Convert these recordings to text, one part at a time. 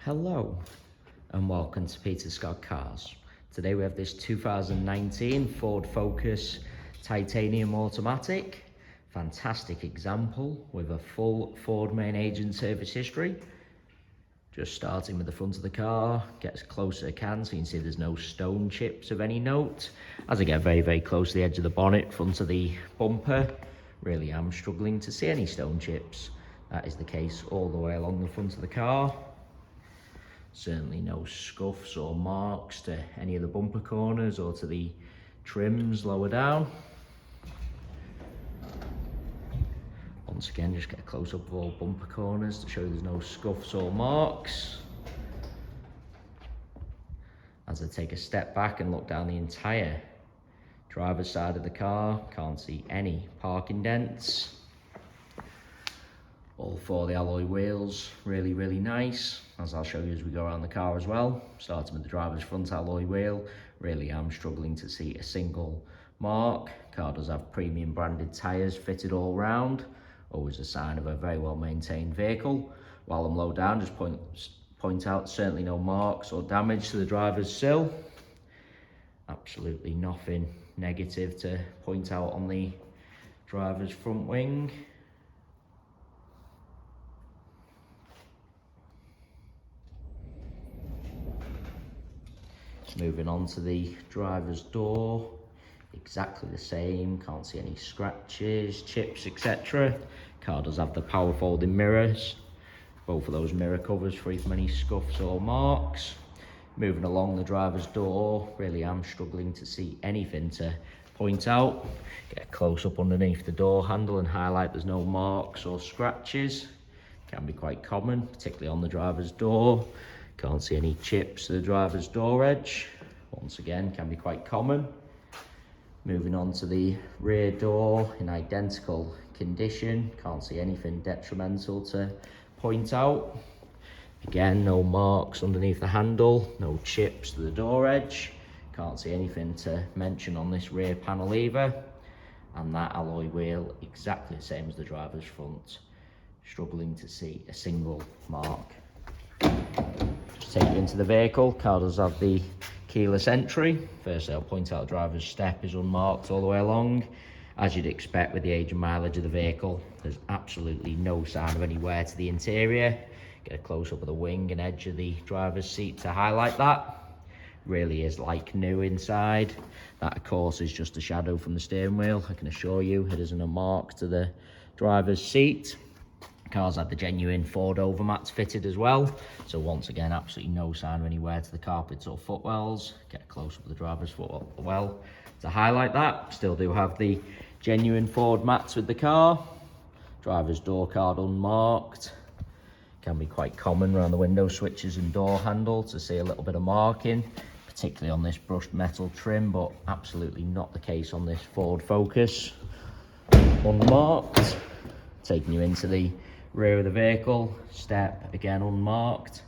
Hello and welcome to Peter Scott Cars. Today we have this 2019 Ford Focus Titanium Automatic. Fantastic example with a full Ford main agent service history. Just starting with the front of the car, get as close as I can so you can see there's no stone chips of any note. As I get very close to the edge of the bonnet, front of the bumper, really am struggling to see any stone chips. That is the case all the way along the front of the car. Certainly no scuffs or marks to any of the bumper corners or to the trims lower down. Once again, just get a close-up of all bumper corners to show there's no scuffs or marks. As I take a step back and look down the entire driver's side of the car, can't see any parking dents. All four of the alloy wheels, really nice, as I'll show you as we go around the car as well. Starting with the driver's front alloy wheel, really am struggling to see a single mark. Car does have premium branded tyres fitted all round, always a sign of a very well maintained vehicle. While I'm low down, just point out certainly no marks or damage to the driver's sill. Absolutely nothing negative to point out on the driver's front wing. Moving on to the driver's door, exactly the same, can't see any scratches, chips, etc. Car does have the power folding mirrors, both of those mirror covers free from any scuffs or marks. Moving along the driver's door, really am struggling to see anything to point out. Get a close up underneath the door handle and highlight there's no marks or scratches. Can be quite common, particularly on the driver's door. Can't see any chips to the driver's door edge. Once again, can be quite common. Moving on to the rear door in identical condition. Can't see anything detrimental to point out. Again, no marks underneath the handle, no chips to the door edge. Can't see anything to mention on this rear panel either. And that alloy wheel, exactly the same as the driver's front. Struggling to see a single mark. Take you into the vehicle. Car does have the keyless entry. Firstly, I'll point out the driver's step is unmarked all the way along. As you'd expect with the age and mileage of the vehicle, there's absolutely no sign of any wear to the interior. Get a close-up of the wing and edge of the driver's seat to highlight that. Really is like new inside. That, of course, is just a shadow from the steering wheel. I can assure you it isn't a mark to the driver's seat. Car's had the genuine Ford overmats fitted as well, so once again absolutely no sign of any wear to the carpets or footwells. Get a close up of the driver's footwell to highlight that. Still do have the genuine Ford mats with the car. Driver's door card unmarked. Can be quite common around the window switches and door handle to see a little bit of marking, particularly on this brushed metal trim, but absolutely not the case on this Ford Focus. Unmarked. Taking you into the rear of the vehicle, step again unmarked,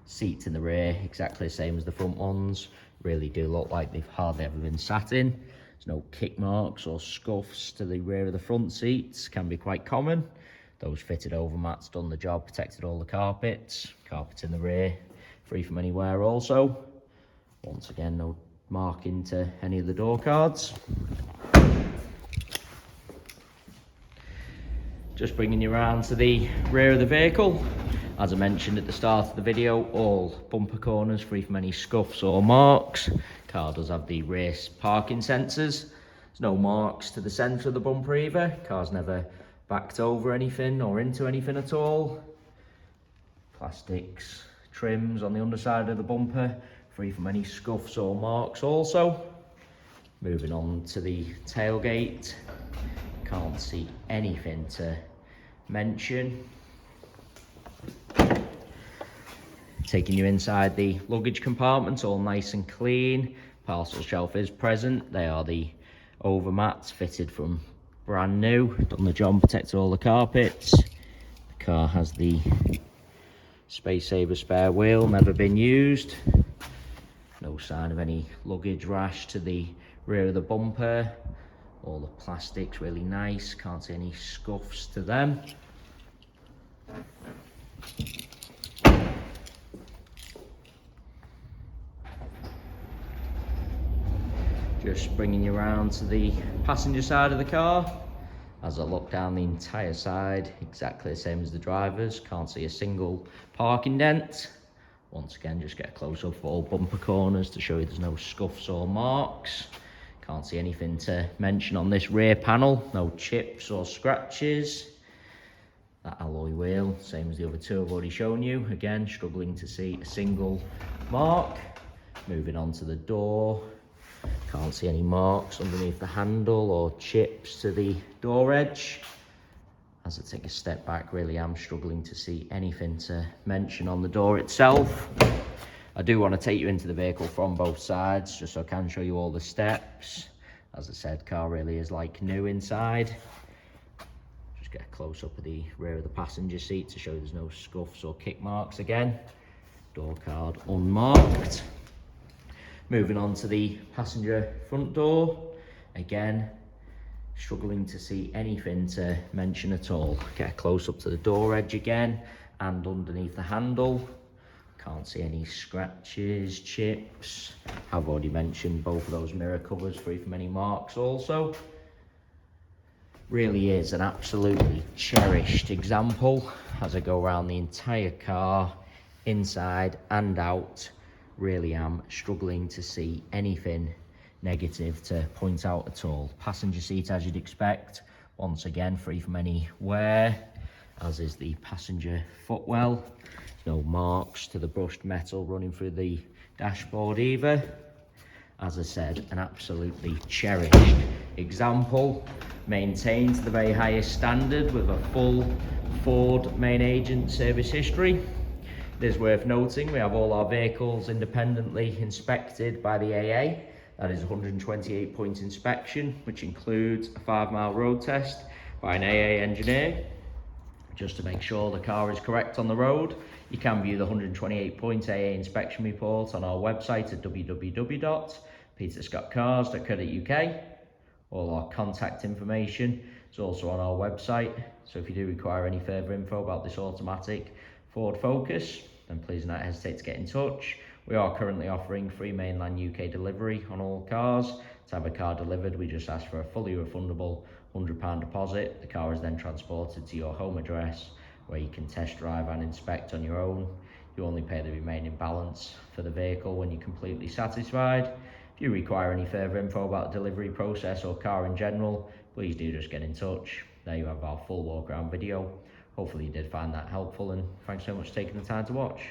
seats in the rear exactly the same as the front ones, really do look like they've hardly ever been sat in. There's no kick marks or scuffs to the rear of the front seats, can be quite common. Those fitted overmats done the job, protected all the carpets in the rear, free from any wear also. Once again, no marking to any of the door cards. Just bringing you around to the rear of the vehicle. As I mentioned at the start of the video, all bumper corners free from any scuffs or marks. Car does have the rear parking sensors. There's no marks to the centre of the bumper either. Car's never backed over anything or into anything at all. Plastics, trims on the underside of the bumper, free from any scuffs or marks also. Moving on to the tailgate. Can't see anything to mention. Taking you inside the luggage compartment, all nice and clean. Parcel shelf is present. They are the overmats fitted from brand new. Done the job, protected all the carpets. The car has the space saver spare wheel, never been used. No sign of any luggage rash to the rear of the bumper. All the plastics really nice, can't see any scuffs to them. just bringing you around to the passenger side of the car. As I look down the entire side, exactly the same as the driver's. Can't see a single parking dent. Once again, just get a close-up of all bumper corners to show you there's no scuffs or marks. Can't see anything to mention on this rear panel. No chips or scratches. That alloy wheel, same as the other two I've already shown you. Again, struggling to see a single mark. Moving on to the door. Can't see any marks underneath the handle or chips to the door edge. As I take a step back, really am struggling to see anything to mention on the door itself. I do want to take you into the vehicle from both sides, just so I can show you all the steps. As I said, car really is like new inside. Just get a close-up of the rear of the passenger seat to show there's no scuffs or kick marks again. Door card unmarked. Moving on to the passenger front door. Again, struggling to see anything to mention at all. Get a close up to the door edge again and underneath the handle. Can't see any scratches, chips. I've already mentioned both of those mirror covers free from any marks also. Really is an absolutely cherished example as I go around the entire car, inside and out. Really am struggling to see anything negative to point out at all. Passenger seat, as you'd expect, once again free from any wear, as is the passenger footwell. No marks to the brushed metal running through the dashboard either. As I said, an absolutely cherished example, maintained to the very highest standard with a full Ford main agent service history. It is worth noting we have all our vehicles independently inspected by the AA. That is a 128-point inspection, which includes a 5-mile road test by an AA engineer, just to make sure the car is correct on the road. You can view the 128-point AA inspection report on our website at www.peterscottcars.co.uk. All our contact information is also on our website, so if you do require any further info about this automatic Ford Focus, then please do not hesitate to get in touch. We are currently offering free mainland UK delivery on all cars. To have a car delivered, we just ask for a fully refundable £100 deposit. The car is then transported to your home address, where you can test drive and inspect on your own. You only pay the remaining balance for the vehicle when you're completely satisfied. If you require any further info about the delivery process or car in general, please do just get in touch. There you have our full walk around video. Hopefully you did find that helpful, and thanks so much for taking the time to watch.